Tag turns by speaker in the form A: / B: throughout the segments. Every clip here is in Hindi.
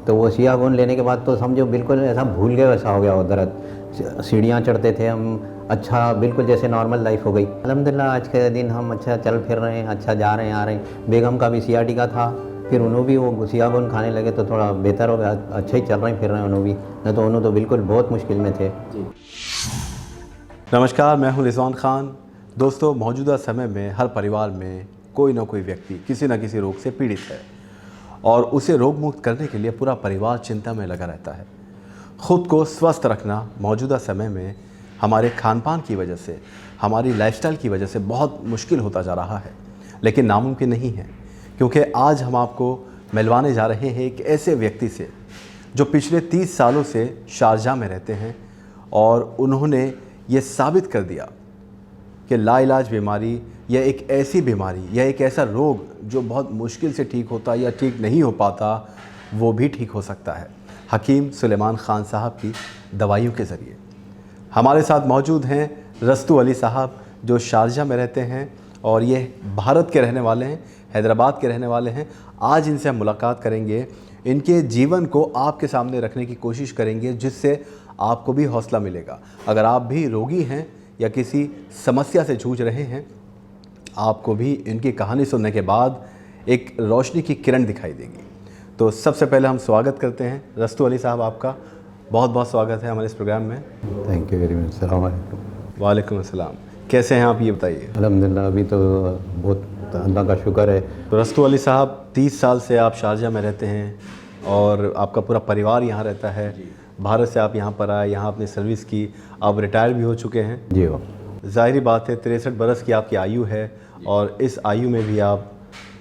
A: तो वो सियागोन लेने के बाद तो समझो बिल्कुल ऐसा भूल गए वैसा हो गया वो दर्द। सीढ़ियाँ चढ़ते थे हम, अच्छा बिल्कुल जैसे नॉर्मल लाइफ हो गई। अल्हम्दुलिल्लाह आज के दिन हम अच्छा चल फिर रहे हैं, अच्छा जा रहे हैं आ रहे हैं। बेगम का भी सियाटिका था, फिर उन्होंने भी वो सियागोन खाने लगे तो थोड़ा बेहतर हो गया, अच्छा ही चल रहे हैं फिर रहे हैं उन्होंने भी, नहीं तो उन्होंने तो बिल्कुल बहुत मुश्किल में थे।
B: नमस्कार, मैं हूं रिजवान खान। दोस्तों, मौजूदा समय में हर परिवार में कोई ना कोई व्यक्ति किसी न किसी रोग से पीड़ित है और उसे रोग मुक्त करने के लिए पूरा परिवार चिंता में लगा रहता है। खुद को स्वस्थ रखना मौजूदा समय में हमारे खान पान की वजह से, हमारी लाइफस्टाइल की वजह से बहुत मुश्किल होता जा रहा है, लेकिन नामुमकिन नहीं है, क्योंकि आज हम आपको मिलवाने जा रहे हैं एक ऐसे व्यक्ति से जो पिछले 30 सालों से शारजाह में रहते हैं और उन्होंने ये साबित कर दिया कि लाइलाज बीमारी या एक ऐसी बीमारी या एक ऐसा रोग जो बहुत मुश्किल से ठीक होता या ठीक नहीं हो पाता, वो भी ठीक हो सकता है हकीम सुलेमान ख़ान साहब की दवाइयों के ज़रिए। हमारे साथ मौजूद हैं रस्तु अली साहब, जो शारजाह में रहते हैं और ये भारत के रहने वाले हैं, हैदराबाद के रहने वाले हैं। आज इनसे हम मुलाकात करेंगे, इनके जीवन को आपके सामने रखने की कोशिश करेंगे, जिससे आपको भी हौसला मिलेगा। अगर आप भी रोगी हैं या किसी समस्या से जूझ रहे हैं, आपको भी इनकी कहानी सुनने के बाद एक रोशनी की किरण दिखाई देगी। तो सबसे पहले हम स्वागत करते हैं रस्तु अली साहब, आपका बहुत बहुत स्वागत है हमारे इस प्रोग्राम में।
A: Thank you very much. अस्सलाम वालेकुम।
B: वालेकुम अस्सलाम। कैसे हैं आप, ये बताइए।
A: अल्हम्दुलिल्लाह अभी तो बहुत अल्लाह का शुक्र है।
B: तो रस्तु अली साहब, 30 साल से आप शारजाह में रहते हैं और आपका पूरा परिवार यहाँ रहता है। भारत से आप यहाँ पर आए, यहाँ अपनी सर्विस की, आप रिटायर भी हो चुके हैं।
A: जी हो।
B: ज़ाहिरी बात है 63 बरस की आपकी आयु है और इस आयु में भी आप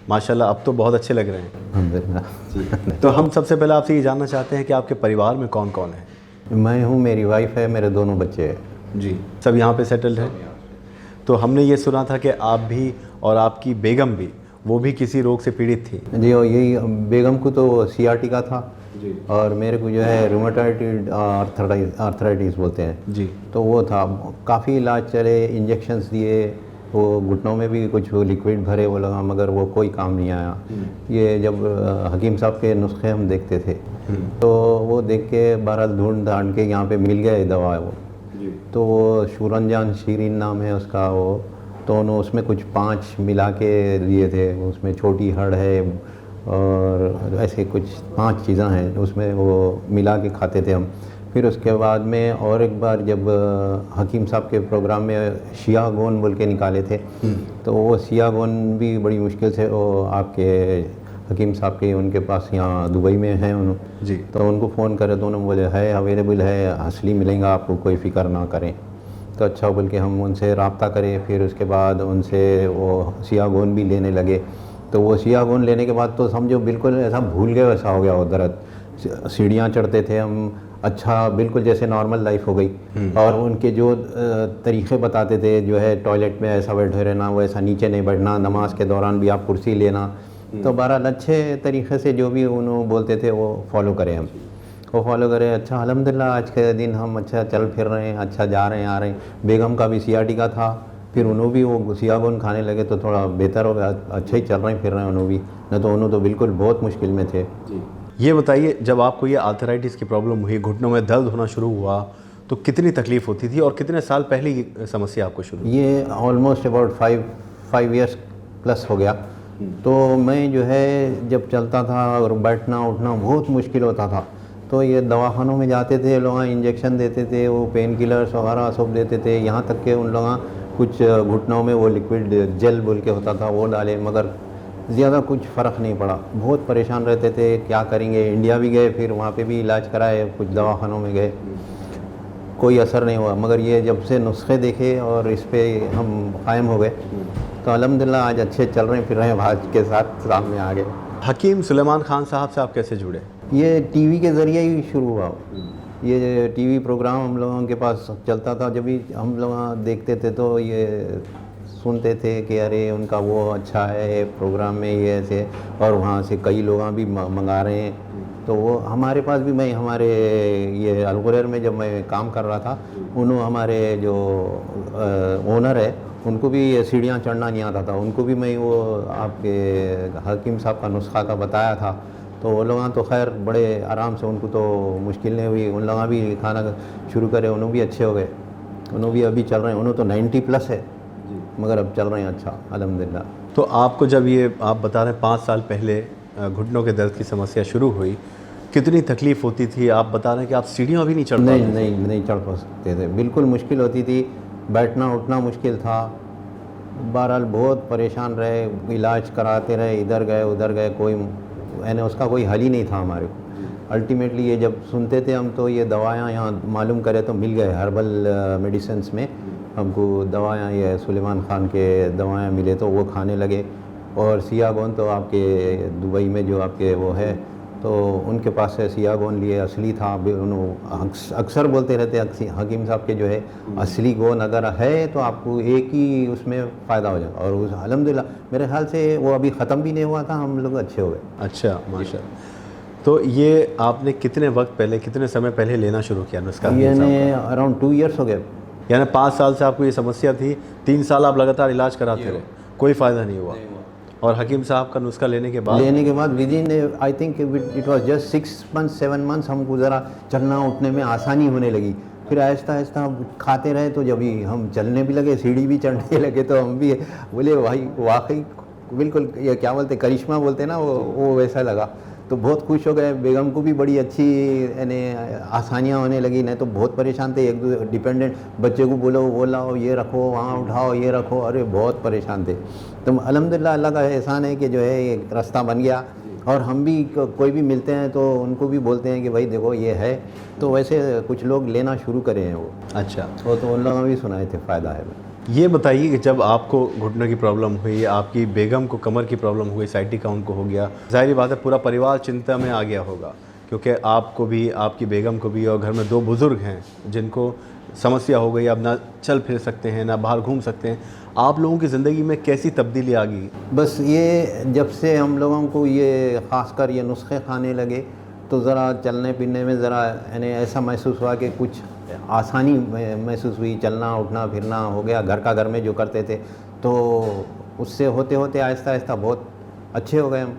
B: माशाल्लाह अब तो बहुत अच्छे लग रहे हैं।
A: अल्हम्दुलिल्लाह।
B: तो हम सबसे पहले आपसे ये जानना चाहते हैं कि आपके परिवार में कौन कौन है।
A: मैं हूँ, मेरी वाइफ है, मेरे दोनों बच्चे हैं।
B: जी, सब यहाँ पे सेटल्ड हैं। तो हमने ये सुना था कि आप भी और आपकी बेगम भी, वो भी किसी रोग से पीड़ित थी।
A: जी और यही बेगम को तो सियाटिका था जी, और मेरे को जो है रूमेटॉइड आर्थराइटिस बोलते हैं
B: जी।
A: तो वो था। काफ़ी इलाज चले, इंजेक्शंस दिए, वो घुटनों में भी कुछ लिक्विड भरे वो लगा, मगर वो कोई काम नहीं आया। ये जब हकीम साहब के नुस्खे हम देखते थे तो वो देख के बहरहाल ढूंढ ढांड के यहाँ पे मिल गया दवा वो जी। तो वो शूरनजान शीरीन नाम है उसका, वो तो उन्होंने उसमें कुछ 5 मिला के दिए थे। उसमें छोटी हड़ है और ऐसे कुछ 5 चीज़ें हैं उसमें, वो मिला के खाते थे हम। फिर उसके बाद में और एक बार जब हकीम साहब के प्रोग्राम में सियागोन बोल के निकाले थे, तो वो सियागोन भी बड़ी मुश्किल से वो आपके हकीम साहब के उनके पास यहाँ दुबई में हैं उन्होंने जी, तो उनको फ़ोन करे तो उन्होंने बोले है अवेलेबल है, असली मिलेगा आपको, कोई फ़िक्र ना करें। तो अच्छा बोल के हम उनसे रब्ता करें। फिर उसके बाद उनसे वो सियागोन भी लेने लगे। तो वो सियागोन लेने के बाद तो समझो बिल्कुल ऐसा भूल गए वैसा हो गया वो दर्द। सीढ़ियाँ चढ़ते थे हम, अच्छा बिल्कुल जैसे नॉर्मल लाइफ हो गई। और उनके जो तरीक़े बताते थे, जो है टॉयलेट में ऐसा बैठे रहना, वैसा नीचे नहीं बैठना, नमाज के दौरान भी आप कुर्सी लेना, तो बहरहाल अच्छे तरीक़े से जो भी उन्होंने बोलते थे वो फॉलो करें हम, वो फॉलो करें। अच्छा अल्हम्दुलिल्लाह आज के दिन हम अच्छा चल फिर रहे हैं, अच्छा जा रहे हैं आ रहे हैं। बेगम का भी सियाटिका था, फिर उन्होंने भी वो सियागोन खाने लगे तो थोड़ा बेहतर हो गया, अच्छा ही चल रहे हैं फिर रहे हैं उन्होंने भी, नहीं तो उन्होंने तो बिल्कुल बहुत मुश्किल में थे।
B: ये बताइए, जब आपको ये आर्थराइटिस की प्रॉब्लम हुई, घुटनों में दर्द होना शुरू हुआ, तो कितनी तकलीफ़ होती थी और कितने साल पहले ये समस्या आपको शुरू हुई?
A: ये ऑलमोस्ट अबाउट 5 ईयर्स प्लस हो गया। तो मैं जो है जब चलता था और बैठना उठना बहुत मुश्किल होता था, तो ये दवाखानों में जाते थे लोग, इंजेक्शन देते थे, वो पेन किलर्स वगैरह सब देते थे, यहाँ तक के उन लोग कुछ घुटनों में वो लिक्विड जेल बोल के होता था वो डाले, मगर ज़्यादा कुछ फ़र्क नहीं पड़ा। बहुत परेशान रहते थे, क्या करेंगे। इंडिया भी गए, फिर वहाँ पे भी इलाज कराए, कुछ दवाखानों में गए, कोई असर नहीं हुआ। मगर ये जब से नुस्खे देखे और इस पर हम कायम हो गए तो अल्हम्दुलिल्लाह आज अच्छे चल रहे हैं फिर रहे हैं, आज के साथ सामने आ गए।
B: हकीम सुलेमान ख़ान साहब से आप कैसे जुड़े?
A: ये टीवी के ज़रिए ही शुरू हुआ। ये टीवी प्रोग्राम हम लोगों के पास चलता था, जब भी हम लोग देखते थे तो ये सुनते थे कि अरे उनका वो अच्छा है प्रोग्राम में ये ऐसे, और वहाँ से कई लोग भी मंगा रहे हैं। तो वो हमारे पास भी, मैं हमारे ये अलगुरैर में जब मैं काम कर रहा था, उन्होंने हमारे जो ओनर है उनको भी सीढ़ियाँ चढ़ना नहीं आता था, उनको भी मैं वो आपके हकीम साहब का नुस्खा का बताया था, तो वो लोग तो खैर बड़े आराम से, उनको तो मुश्किल नहीं हुई, उन लोग भी खाना शुरू करे, उन्होंने भी अच्छे हो गए, उन्होंने भी अभी चल रहे हैं, उन्होंने तो 90+ है मगर अब चल रहे हैं अच्छा अल्हम्दुलिल्लाह।
B: तो आपको जब ये आप बता रहे हैं 5 साल पहले घुटनों के दर्द की समस्या शुरू हुई, कितनी तकलीफ़ होती थी? आप बता रहे हैं कि आप सीढ़ियाँ भी नहीं चढ़ पाते थे।
A: नहीं चढ़ पा सकते थे, बिल्कुल मुश्किल होती थी, बैठना उठना मुश्किल था। बहरहाल बहुत परेशान रहे, इलाज कराते रहे, इधर गए उधर गए, कोई यानी उसका कोई हल ही नहीं था हमारे को। अल्टीमेटली ये जब सुनते थे हम तो ये दवायाँ यहाँ मालूम करे तो मिल गए, हर्बल मेडिसिन्स में हमको दवायाँ, ये सुलेमान खान के दवायाँ मिले तो वो खाने लगे। और सियागोन तो आपके दुबई में जो आपके वो है तो उनके पास से सियागोन लिए, असली था, उन्होंने अक्सर बोलते रहते हकीम साहब के जो है असली गोन अगर है तो आपको एक ही उसमें फ़ायदा हो जाएगा। और उस अल्हम्दुलिल्लाह मेरे ख्याल से वो अभी ख़त्म भी नहीं हुआ था, हम लोग अच्छे हो गए।
B: अच्छा, माशाल्लाह। तो ये आपने कितने वक्त पहले, कितने समय पहले लेना शुरू किया नुस्खा?
A: यानी अराउंड 2 ईयर्स हो गए।
B: यानी 5 साल से आपको ये समस्या थी, 3 साल आप लगातार इलाज कराते रहे, कोई फ़ायदा नहीं हुआ। और हकीम साहब का नुस्खा लेने के बाद
A: with in I think it was just 6 months 7 months हमको ज़रा चलना उठने में आसानी होने लगी। फिर आहिस्ता आहिस्ता खाते रहे तो जब ही हम चलने भी लगे, सीढ़ी भी चढ़ने लगे, तो हम भी बोले भाई वाकई बिल्कुल ये क्या बोलते करिश्मा बोलते ना, वो वैसा लगा। तो बहुत खुश हो गए, बेगम को भी बड़ी अच्छी यानी आसानियाँ होने लगी। नहीं तो बहुत परेशान थे, एक दो डिपेंडेंट बच्चे को बोलो वो लाओ, ये रखो, वहाँ उठाओ, ये रखो, अरे बहुत परेशान थे। तो अल्हम्दुलिल्लाह अल्लाह का एहसान है कि जो है एक रास्ता बन गया। और हम भी कोई भी मिलते हैं तो उनको भी बोलते हैं कि भाई देखो ये है, तो वैसे कुछ लोग लेना शुरू करे हैं वो।
B: अच्छा,
A: वो तो उन लोगों ने भी सुनाए थे फ़ायदा है।
B: ये बताइए कि जब आपको घुटने की प्रॉब्लम हुई, आपकी बेगम को कमर की प्रॉब्लम हुई, साइटिका उनको हो गया, ज़ाहिर बात है पूरा परिवार चिंता में आ गया होगा, क्योंकि आपको भी, आपकी बेगम को भी, और घर में 2 बुज़ुर्ग हैं जिनको समस्या हो गई, अब ना चल फिर सकते हैं, ना बाहर घूम सकते हैं। आप लोगों की ज़िंदगी में कैसी तब्दीली आ गई?
A: बस ये जब से हम लोगों को ये ख़ासकर ये नुस्खे खाने लगे तो ज़रा चलने फिरने में ज़रा यानी ऐसा महसूस हुआ कि कुछ आसानी महसूस हुई, चलना उठना फिरना हो गया, घर का घर में जो करते थे तो उससे होते होते आहिस्ता आहिस्ता बहुत अच्छे हो गए हम,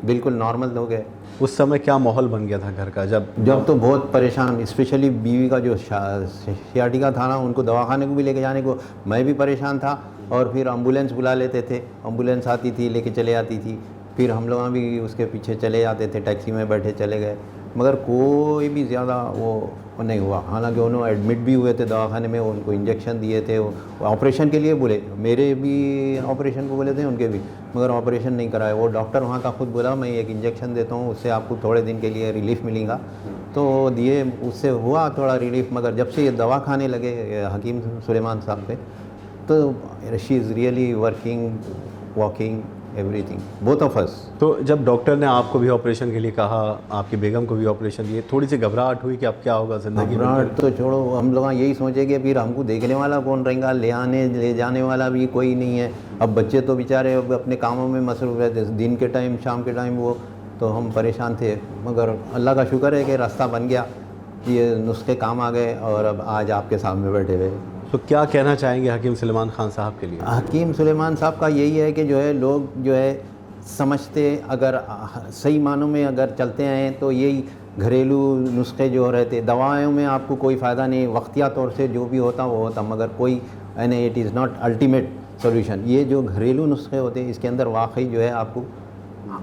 A: बिल्कुल नॉर्मल हो गए।
B: उस समय क्या माहौल बन गया था घर का?
A: जब तो बहुत परेशान, स्पेशली बीवी का जो सियाटिका था ना, उनको दवाखाने को भी लेके जाने को मैं भी परेशान था। और फिर एम्बुलेंस बुला लेते थे, एम्बुलेंस आती थी लेके चले आती थी, फिर हम लोग भी उसके पीछे चले जाते थे, टैक्सी में बैठे चले गए, मगर कोई भी ज़्यादा वो नहीं हुआ। हालांकि उन्होंने एडमिट भी हुए थे दवाखाने में, उनको इंजेक्शन दिए थे, ऑपरेशन के लिए बोले, मेरे भी ऑपरेशन को बोले थे, उनके भी, मगर ऑपरेशन नहीं कराया। वो डॉक्टर वहाँ का खुद बोला मैं एक इंजेक्शन देता हूँ, उससे आपको थोड़े दिन के लिए रिलीफ मिलेगा, तो दिए, उससे हुआ थोड़ा रिलीफ। मगर जब से ये दवा खाने लगे हकीम सुलेमान साहब पे, तो she is really working, walking, everything, both of us.
B: तो जब डॉक्टर ने आपको भी ऑपरेशन के लिए कहा, आपकी बेगम को भी ऑपरेशन दिए, थोड़ी सी घबराहट हुई कि अब क्या होगा ज़िंदगी में?
A: घबराहट तो छोड़ो, हम लोग यही सोचे कि फिर हमको देखने वाला कौन रहेगा, ले जाने वाला भी कोई नहीं है। अब बच्चे तो बेचारे अपने कामों में मसरूफ़ रहते, दिन के टाइम शाम के टाइम वो, तो हम परेशान थे। मगर अल्लाह का शुक्र है कि रास्ता बन गया, ये नुस्खे काम आ गए और अब आज आपके सामने बैठे हुए।
B: तो क्या कहना चाहेंगे हकीम सुलेमान खान साहब के लिए?
A: हकीम सुलेमान साहब का यही है कि जो है लोग जो है समझते, अगर सही मानों में अगर चलते हैं तो यही घरेलू नुस्खे जो रहते, दवाओं में आपको कोई फ़ायदा नहीं, वक्तिया तौर से जो भी होता वो होता, मगर कोई यानी it is not ultimate solution. ये जो घरेलू नुस्खे होते हैं इसके अंदर वाकई जो है आपको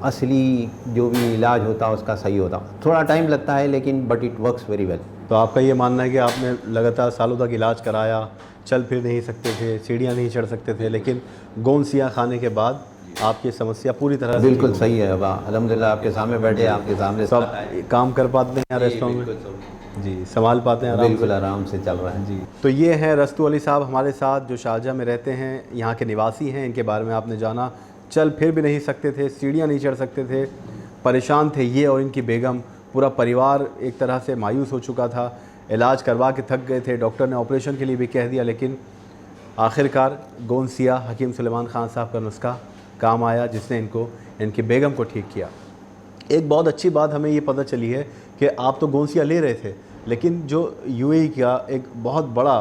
A: असली जो भी इलाज होता उसका सही होता। थोड़ा टाइम लगता है लेकिन but it works very well.
B: तो आपका ये मानना है कि आपने लगातार सालों तक इलाज कराया, चल फिर नहीं सकते थे, सीढ़ियाँ नहीं चढ़ सकते थे, लेकिन गोंसियाँ खाने के बाद आपकी समस्या पूरी तरह से
A: बिल्कुल सही है। अब अल्हम्दुलिल्लाह आपके सामने बैठे, आपके सामने
B: सब काम कर पाते हैं रेस्टोरेंट में? जी, संभाल पाते हैं?
A: बिल्कुल आराम से चल रहा है
B: जी। तो ये हैं रस्तू अली साहब हमारे साथ, जो शारजाह में रहते हैं, यहाँ के निवासी हैं। इनके बारे में आपने जाना, चल फिर भी नहीं सकते थे, सीढ़ियाँ नहीं चढ़ सकते थे, परेशान थे ये और इनकी बेगम। पूरा परिवार एक तरह से मायूस हो चुका था, इलाज करवा के थक गए थे, डॉक्टर ने ऑपरेशन के लिए भी कह दिया, लेकिन आखिरकार गोंसिया हकीम सुलेमान खान साहब का नुस्खा काम आया, जिसने इनको, इनकी बेगम को ठीक किया। एक बहुत अच्छी बात हमें ये पता चली है कि आप तो गोंसिया ले रहे थे, लेकिन जो यूएई का एक बहुत बड़ा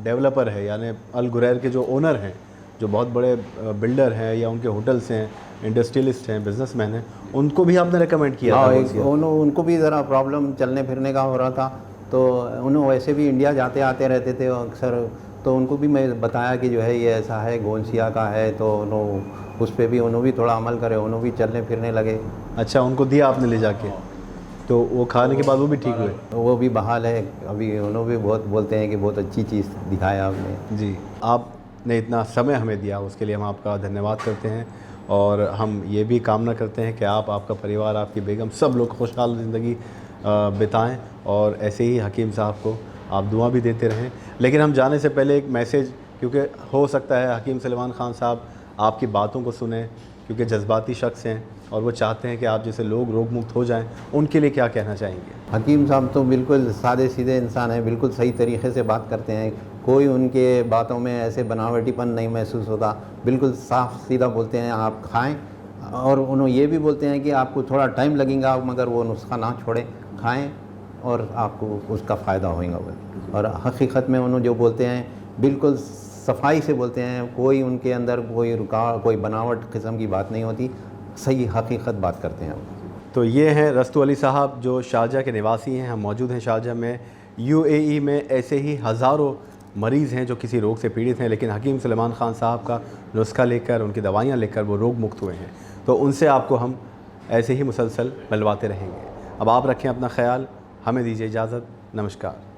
B: डेवलपर है, यानी अल गुरैर के जो ओनर हैं, जो बहुत बड़े बिल्डर हैं या उनके होटल्स हैं, इंडस्ट्रियलिस्ट हैं, बिजनेसमैन हैं, उनको भी आपने रेकमेंड किया था?
A: उनको भी ज़रा प्रॉब्लम चलने फिरने का हो रहा था, तो उन्होंने वैसे भी इंडिया जाते आते रहते थे अक्सर, तो उनको भी मैं बताया कि जो है ये ऐसा है, गोंसिया का है, तो उन्होंने उस पर भी उन्होंने भी थोड़ा अमल करे, उन्होंने भी चलने फिरने लगे।
B: अच्छा, उनको दिया आपने ले जाके, तो वो खाने के बाद वो भी ठीक हुए?
A: वो भी बहाल है अभी, उन्होंने भी बहुत बोलते हैं कि बहुत अच्छी चीज़ दिखाया आपने।
B: जी, आपने इतना समय हमें दिया उसके लिए हम आपका धन्यवाद करते हैं, और हम ये भी कामना करते हैं कि आप, आपका परिवार, आपकी बेगम, सब लोग खुशहाल ज़िंदगी बिताएं, और ऐसे ही हकीम साहब को आप दुआ भी देते रहें। लेकिन हम जाने से पहले एक मैसेज, क्योंकि हो सकता है हकीम सलेमान ख़ान साहब आपकी बातों को सुने, क्योंकि जज्बाती शख्स हैं और वो चाहते हैं कि आप जैसे लोग रोग मुक्त हो जाएं, उनके लिए क्या कहना चाहेंगे?
A: हकीम साहब तो बिल्कुल सादे सीधे इंसान हैं, बिल्कुल सही तरीके से बात करते हैं, कोई उनके बातों में ऐसे बनावटीपन नहीं महसूस होता, बिल्कुल साफ सीधा बोलते हैं आप खाएं, और उन्होंने ये भी बोलते हैं कि आपको थोड़ा टाइम लगेगा मगर वो नुस्खा ना छोड़ें, खाएं और आपको उसका फ़ायदा होगा। और हकीकत में उन्होंने जो बोलते हैं बिल्कुल सफाई से बोलते हैं, कोई उनके अंदर कोई बनावट किस्म की बात नहीं होती, सही हकीकत बात करते हैं।
B: तो ये हैं रस्तु अली साहब जो शारजा के निवासी हैं। हम मौजूद हैं शारजा में। यूएई में ऐसे ही हज़ारों मरीज़ हैं जो किसी रोग से पीड़ित हैं, लेकिन हकीम सलेमान ख़ान साहब का नुस्खा लेकर, उनकी दवाइयाँ लेकर वो रोग मुक्त हुए हैं। तो उनसे आपको हम ऐसे ही मुसलसल मिलवाते रहेंगे। अब आप रखें अपना ख्याल, हमें दीजिए इजाज़त। नमस्कार।